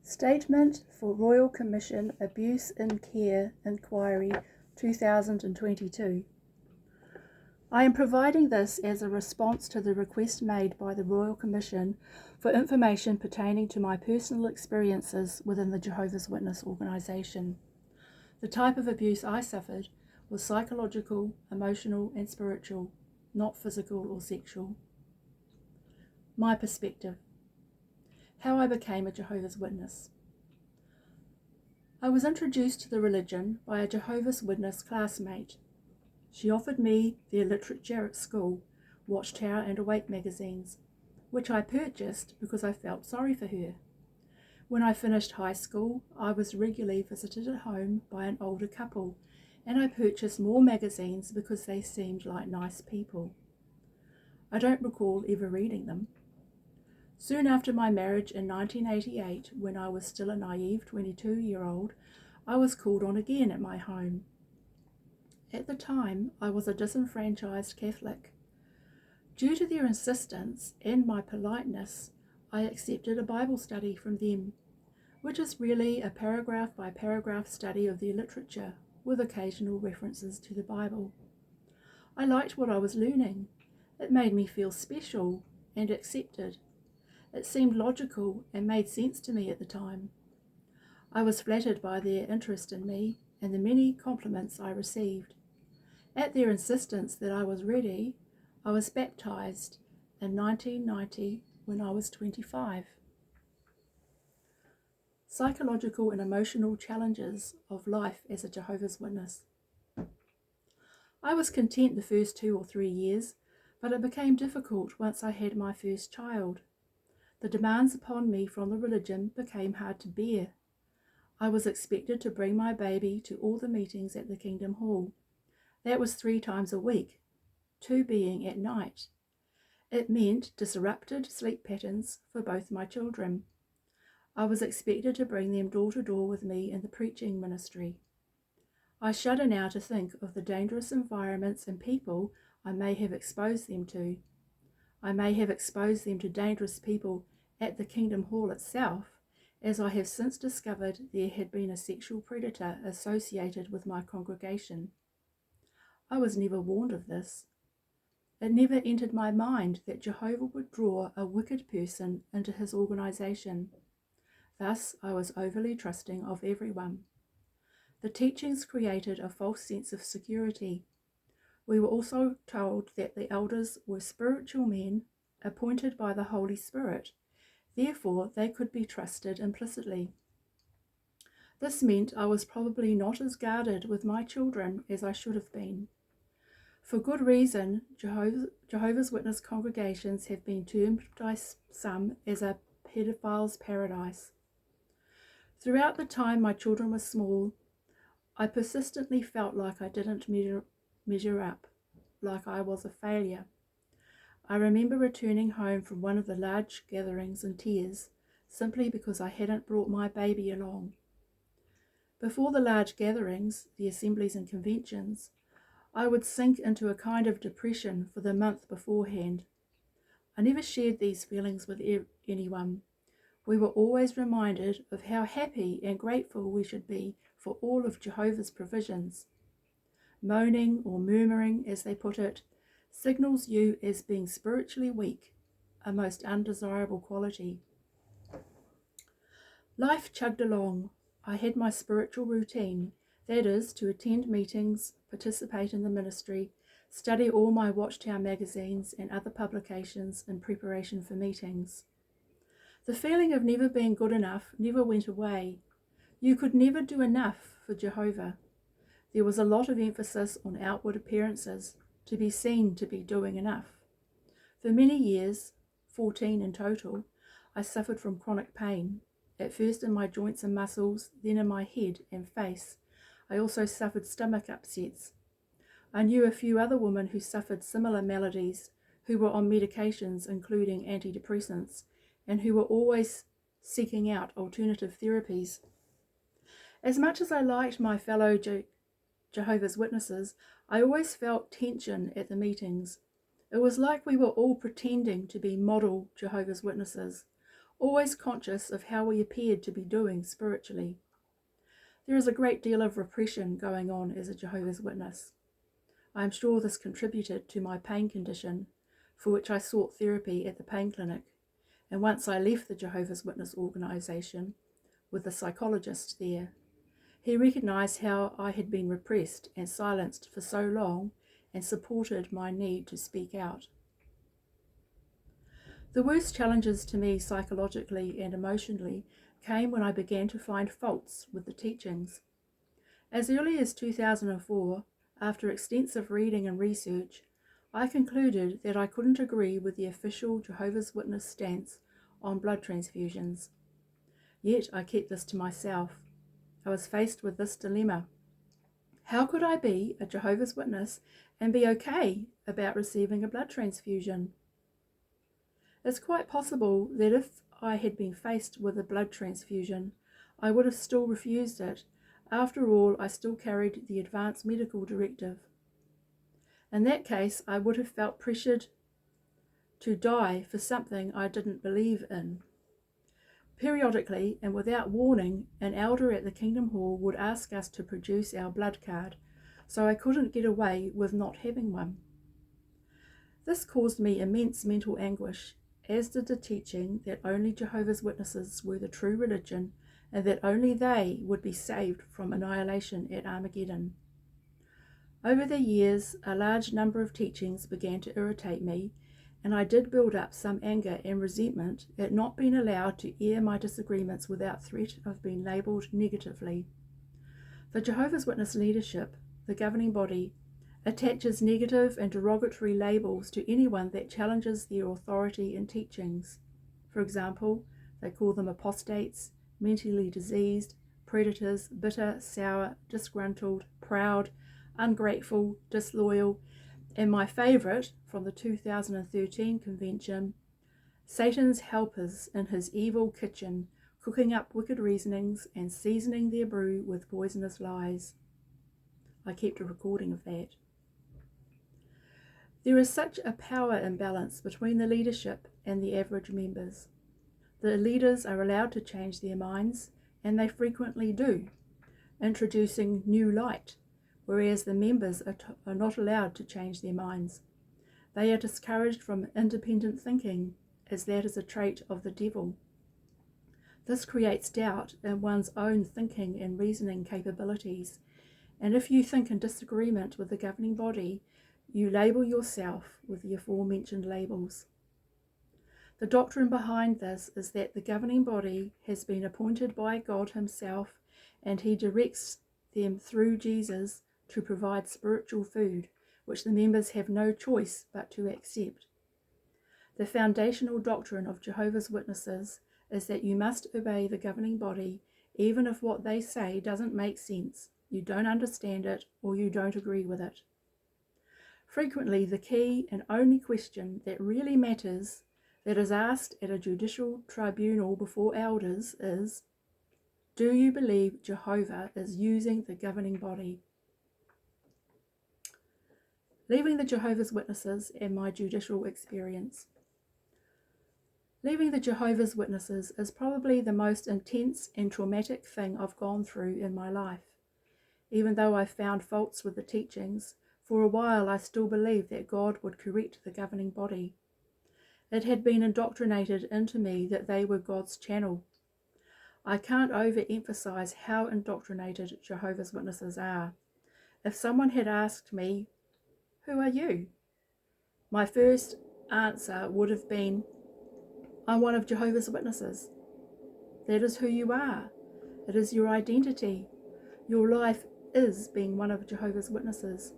Statement for Royal Commission Abuse in Care Inquiry 2022. I am providing this as a response to the request made by the Royal Commission for information pertaining to my personal experiences within the Jehovah's Witness organisation. The type of abuse I suffered was psychological, emotional and spiritual, not physical or sexual. My perspective. How I became a Jehovah's Witness. I was introduced to the religion by a Jehovah's Witness classmate. She offered me their literature at school, Watchtower and Awake magazines, which I purchased because I felt sorry for her. When I finished high school, I was regularly visited at home by an older couple, and I purchased more magazines because they seemed like nice people. I don't recall ever reading them. Soon after my marriage in 1988, when I was still a naive 22-year-old, I was called on again at my home. At the time, I was a disenfranchised Catholic. Due to their insistence and my politeness, I accepted a Bible study from them, which is really a paragraph-by-paragraph study of their literature, with occasional references to the Bible. I liked what I was learning. It made me feel special and accepted. It seemed logical and made sense to me at the time. I was flattered by their interest in me and the many compliments I received. At their insistence that I was ready, I was baptized in 1990 when I was 25. Psychological and emotional challenges of life as a Jehovah's Witness. I was content the first 2 or 3 years, but it became difficult once I had my first child. The demands upon me from the religion became hard to bear. I was expected to bring my baby to all the meetings at the Kingdom Hall. That was 3 times a week, 2 being at night. It meant disrupted sleep patterns for both my children. I was expected to bring them door to door with me in the preaching ministry. I shudder now to think of the dangerous environments and people I may have exposed them to. I may have exposed them to dangerous people at the Kingdom Hall itself, as I have since discovered there had been a sexual predator associated with my congregation. I was never warned of this. It never entered my mind that Jehovah would draw a wicked person into his organisation. Thus, I was overly trusting of everyone. The teachings created a false sense of security. We were also told that the elders were spiritual men appointed by the Holy Spirit. Therefore, they could be trusted implicitly. This meant I was probably not as guarded with my children as I should have been. For good reason, Jehovah's Witness congregations have been termed by some as a pedophile's paradise. Throughout the time my children were small, I persistently felt like I didn't measure up, like I was a failure. I remember returning home from one of the large gatherings in tears, simply because I hadn't brought my baby along. Before the large gatherings, the assemblies and conventions, I would sink into a kind of depression for the month beforehand. I never shared these feelings with anyone. We were always reminded of how happy and grateful we should be for all of Jehovah's provisions. Moaning or murmuring, as they put it, signals you as being spiritually weak, a most undesirable quality. Life chugged along. I had my spiritual routine, that is, to attend meetings, participate in the ministry, study all my Watchtower magazines and other publications in preparation for meetings. The feeling of never being good enough never went away. You could never do enough for Jehovah. There was a lot of emphasis on outward appearances, to be seen to be doing enough. For many years, 14 in total, I suffered from chronic pain, at first in my joints and muscles, then in my head and face. I also suffered stomach upsets. I knew a few other women who suffered similar maladies, who were on medications including antidepressants, and who were always seeking out alternative therapies. As much as I liked my fellow Jehovah's Witnesses, I always felt tension at the meetings. It was like we were all pretending to be model Jehovah's Witnesses, always conscious of how we appeared to be doing spiritually. There is a great deal of repression going on as a Jehovah's Witness. I am sure this contributed to my pain condition, for which I sought therapy at the pain clinic, and once I left the Jehovah's Witness organisation with the psychologist there, he recognised how I had been repressed and silenced for so long and supported my need to speak out. The worst challenges to me psychologically and emotionally came when I began to find faults with the teachings. As early as 2004, after extensive reading and research, I concluded that I couldn't agree with the official Jehovah's Witness stance on blood transfusions. Yet I kept this to myself. I was faced with this dilemma. How could I be a Jehovah's Witness and be okay about receiving a blood transfusion? It's quite possible that if I had been faced with a blood transfusion, I would have still refused it. After all, I still carried the advanced medical directive. In that case, I would have felt pressured to die for something I didn't believe in. Periodically, and without warning, an elder at the Kingdom Hall would ask us to produce our blood card, so I couldn't get away with not having one. This caused me immense mental anguish, as did the teaching that only Jehovah's Witnesses were the true religion and that only they would be saved from annihilation at Armageddon. Over the years, a large number of teachings began to irritate me, and I did build up some anger and resentment at not being allowed to air my disagreements without threat of being labelled negatively. The Jehovah's Witness leadership, the governing body, attaches negative and derogatory labels to anyone that challenges their authority and teachings. For example, they call them apostates, mentally diseased, predators, bitter, sour, disgruntled, proud, ungrateful, disloyal, and my favourite from the 2013 convention, Satan's helpers in his evil kitchen, cooking up wicked reasonings and seasoning their brew with poisonous lies. I kept a recording of that. There is such a power imbalance between the leadership and the average members. The leaders are allowed to change their minds, and they frequently do, introducing new light, whereas the members are not allowed to change their minds. They are discouraged from independent thinking, as that is a trait of the devil. This creates doubt in one's own thinking and reasoning capabilities, and if you think in disagreement with the governing body, you label yourself with the aforementioned labels. The doctrine behind this is that the governing body has been appointed by God himself, and he directs them through Jesus to provide spiritual food, which the members have no choice but to accept. The foundational doctrine of Jehovah's Witnesses is that you must obey the governing body, even if what they say doesn't make sense, you don't understand it, or you don't agree with it. Frequently, the key and only question that really matters, that is asked at a judicial tribunal before elders, is, do you believe Jehovah is using the governing body? Leaving the Jehovah's Witnesses and my judicial experience. Leaving the Jehovah's Witnesses is probably the most intense and traumatic thing I've gone through in my life. Even though I found faults with the teachings, for a while I still believed that God would correct the governing body. It had been indoctrinated into me that they were God's channel. I can't overemphasize how indoctrinated Jehovah's Witnesses are. If someone had asked me, "Who are you?" my first answer would have been, "I'm one of Jehovah's Witnesses." That is who you are. It is your identity. Your life is being one of Jehovah's Witnesses.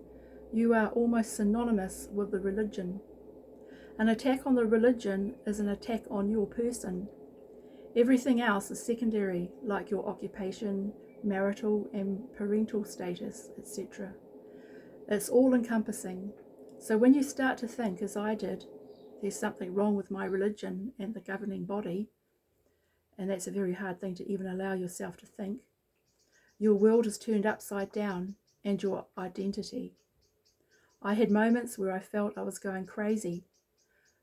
You are almost synonymous with the religion. An attack on the religion is an attack on your person. Everything else is secondary, like your occupation, marital and parental status, etc. It's all-encompassing. So when you start to think, as I did, there's something wrong with my religion and the governing body, and that's a very hard thing to even allow yourself to think, your world is turned upside down, and your identity. I had moments where I felt I was going crazy.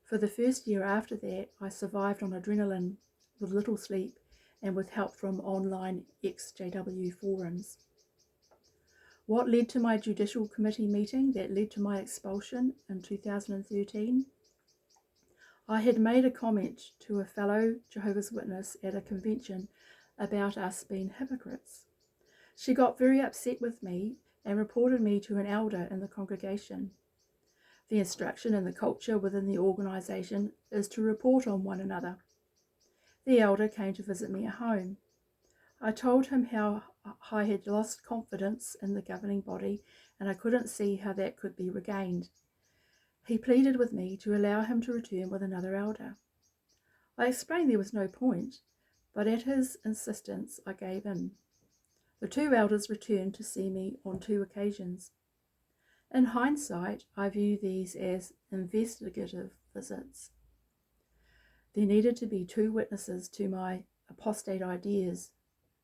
For the first year after that, I survived on adrenaline. with little sleep and with help from online ex-JW forums. What led to my judicial committee meeting that led to my expulsion in 2013? I had made a comment to a fellow Jehovah's Witness at a convention about us being hypocrites. She got very upset with me and reported me to an elder in the congregation. The instruction and the culture within the organisation is to report on one another. The elder came to visit me at home. I told him how I had lost confidence in the governing body and I couldn't see how that could be regained. He pleaded with me to allow him to return with another elder. I explained there was no point, but at his insistence I gave in. The two elders returned to see me on 2 occasions. In hindsight, I view these as investigative visits. There needed to be 2 witnesses to my apostate ideas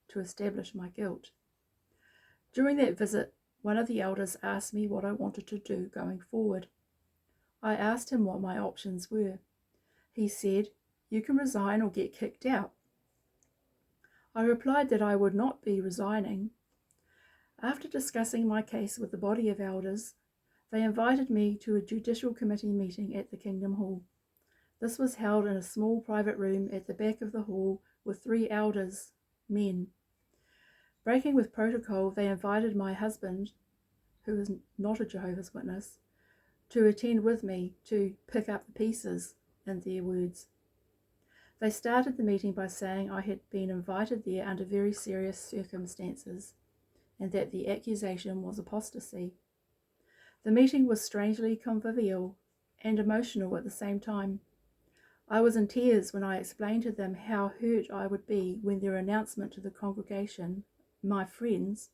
to establish my guilt. During that visit, one of the elders asked me what I wanted to do going forward. I asked him what my options were. He said, "You can resign or get kicked out." I replied that I would not be resigning. After discussing my case with the body of elders, they invited me to a judicial committee meeting at the Kingdom Hall. This was held in a small private room at the back of the hall with 3 elders, men. Breaking with protocol, they invited my husband, who is not a Jehovah's Witness, to attend with me to pick up the pieces, in their words. They started the meeting by saying I had been invited there under very serious circumstances and that the accusation was apostasy. The meeting was strangely convivial and emotional at the same time. I was in tears when I explained to them how hurt I would be when their announcement to the congregation, my friends,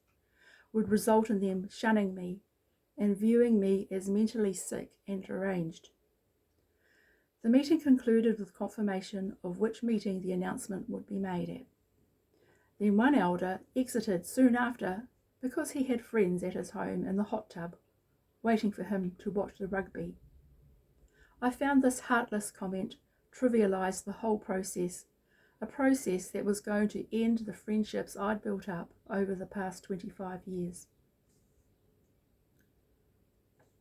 would result in them shunning me and viewing me as mentally sick and deranged. The meeting concluded with confirmation of which meeting the announcement would be made at. Then one elder exited soon after because he had friends at his home in the hot tub waiting for him to watch the rugby. I found this heartless comment trivialised the whole process, a process that was going to end the friendships I'd built up over the past 25 years.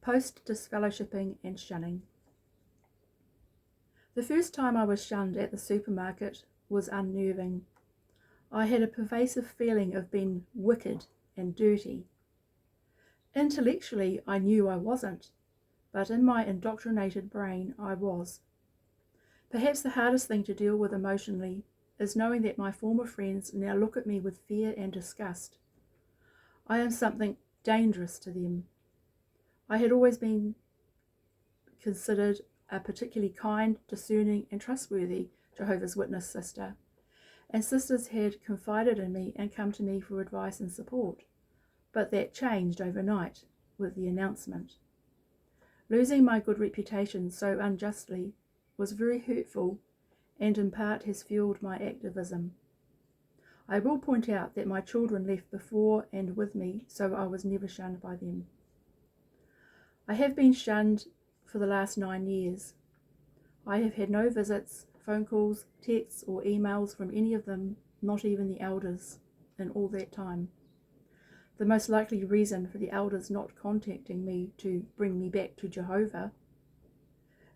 Post-disfellowshipping and shunning. The first time I was shunned at the supermarket was unnerving. I had a pervasive feeling of being wicked and dirty. Intellectually, I knew I wasn't, but in my indoctrinated brain, I was. Perhaps the hardest thing to deal with emotionally is knowing that my former friends now look at me with fear and disgust. I am something dangerous to them. I had always been considered a particularly kind, discerning and trustworthy Jehovah's Witness sister, and sisters had confided in me and come to me for advice and support, but that changed overnight with the announcement. Losing my good reputation so unjustly was very hurtful and in part has fueled my activism. I will point out that my children left before and with me, so I was never shunned by them. I have been shunned for the last 9 years. I have had no visits, phone calls, texts or emails from any of them, not even the elders, in all that time. The most likely reason for the elders not contacting me to bring me back to Jehovah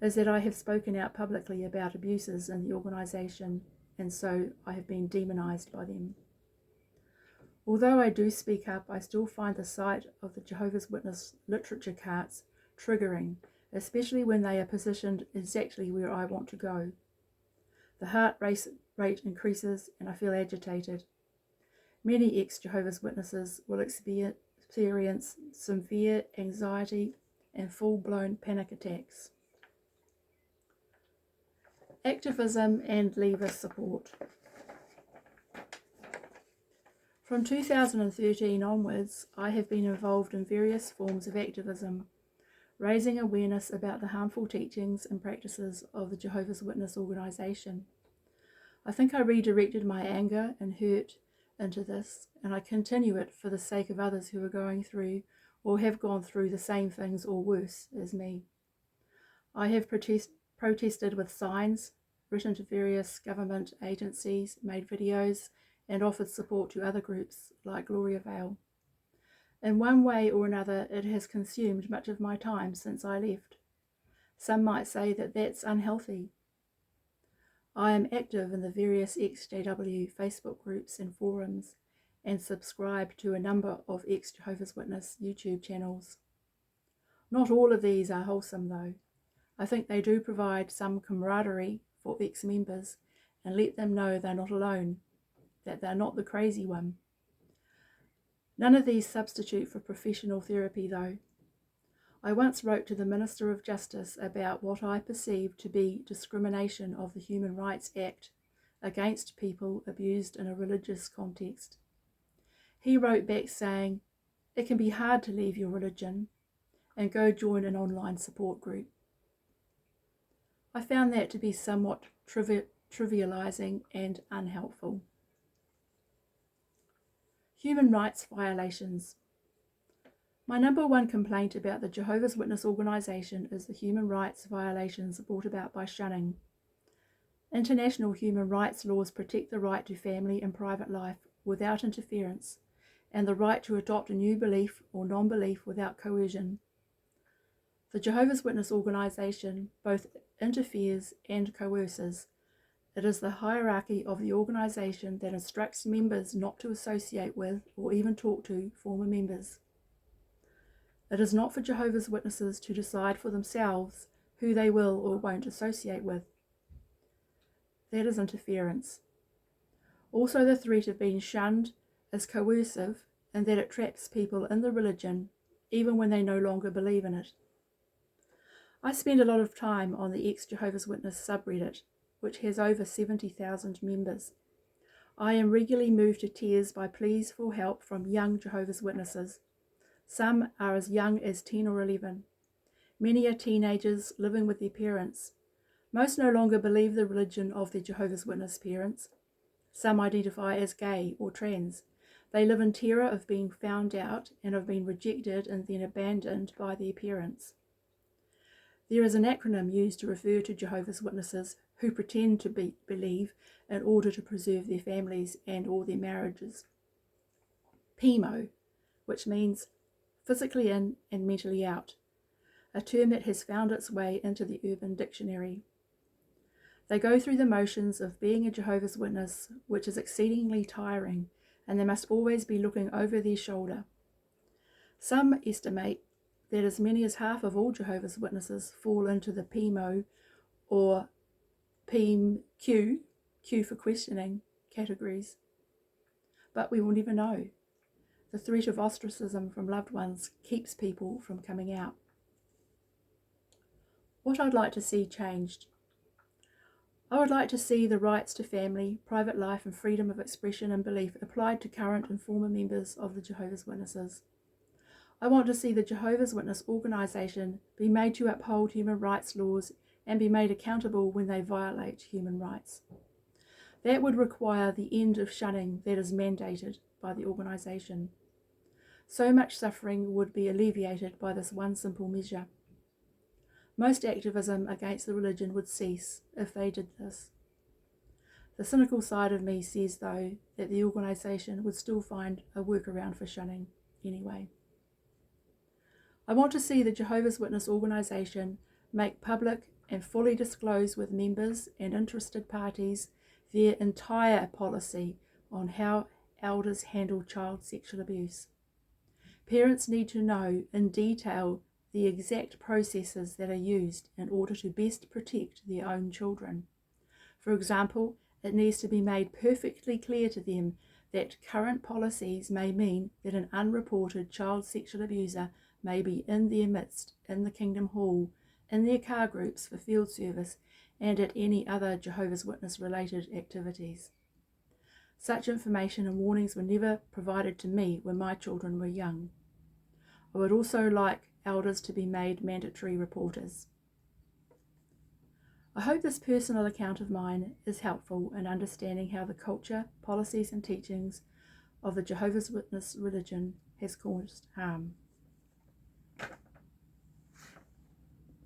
is that I have spoken out publicly about abuses in the organisation, and so I have been demonised by them. Although I do speak up, I still find the sight of the Jehovah's Witness literature carts triggering, especially when they are positioned exactly where I want to go. The heart rate increases and I feel agitated. Many ex-Jehovah's Witnesses will experience severe anxiety and full-blown panic attacks. Activism and Support. From 2013 onwards, I have been involved in various forms of activism, raising awareness about the harmful teachings and practices of the Jehovah's Witness organisation. I think I redirected my anger and hurt into this, and I continue it for the sake of others who are going through or have gone through the same things or worse as me. I have protested with signs, written to various government agencies, made videos, and offered support to other groups like Gloria Vale. In one way or another, it has consumed much of my time since I left. Some might say that that's unhealthy. I am active in the various ex-JW Facebook groups and forums, and subscribe to a number of ex-Jehovah's Witness YouTube channels. Not all of these are wholesome though. I think they do provide some camaraderie for ex-members and let them know they're not alone, that they're not the crazy one. None of these substitute for professional therapy though. I once wrote to the Minister of Justice about what I perceived to be discrimination of the Human Rights Act against people abused in a religious context. He wrote back saying, "It can be hard to leave your religion and go join an online support group." I found that to be somewhat trivializing and unhelpful. Human rights violations. My number one complaint about the Jehovah's Witness organisation is the human rights violations brought about by shunning. International human rights laws protect the right to family and private life without interference, and the right to adopt a new belief or non-belief without coercion. The Jehovah's Witness organisation both interferes and coerces. It is the hierarchy of the organisation that instructs members not to associate with or even talk to former members. It is not for Jehovah's Witnesses to decide for themselves who they will or won't associate with. That is interference. Also, the threat of being shunned is coercive in that it traps people in the religion even when they no longer believe in it. I spend a lot of time on the ex-Jehovah's Witness subreddit, which has over 70,000 members. I am regularly moved to tears by pleas for help from young Jehovah's Witnesses. Some are as young as 10 or 11. Many are teenagers living with their parents. Most no longer believe the religion of their Jehovah's Witness parents. Some identify as gay or trans. They live in terror of being found out and of being rejected and then abandoned by their parents. There is an acronym used to refer to Jehovah's Witnesses who pretend to believe in order to preserve their families and or their marriages. PEMO, which means physically in and mentally out, a term that has found its way into the Urban Dictionary. They go through the motions of being a Jehovah's Witness, which is exceedingly tiring, and they must always be looking over their shoulder. Some estimate that as many as half of all Jehovah's Witnesses fall into the PEMO or PEMQ, Q for questioning, categories. But we will never know. The threat of ostracism from loved ones keeps people from coming out. What I'd like to see changed. I would like to see the rights to family, private life and freedom of expression and belief applied to current and former members of the Jehovah's Witnesses. I want to see the Jehovah's Witness organisation be made to uphold human rights laws and be made accountable when they violate human rights. That would require the end of shunning that is mandated by the organisation. So much suffering would be alleviated by this one simple measure. Most activism against the religion would cease if they did this. The cynical side of me says, though, that the organisation would still find a workaround for shunning anyway. I want to see the Jehovah's Witness organisation make public and fully disclose with members and interested parties their entire policy on how elders handle child sexual abuse. Parents need to know in detail the exact processes that are used in order to best protect their own children. For example, it needs to be made perfectly clear to them that current policies may mean that an unreported child sexual abuser may be in their midst, in the Kingdom Hall, in their car groups for field service, and at any other Jehovah's Witness related activities. Such information and warnings were never provided to me when my children were young. I would also like elders to be made mandatory reporters. I hope this personal account of mine is helpful in understanding how the culture, policies and teachings of the Jehovah's Witness religion has caused harm.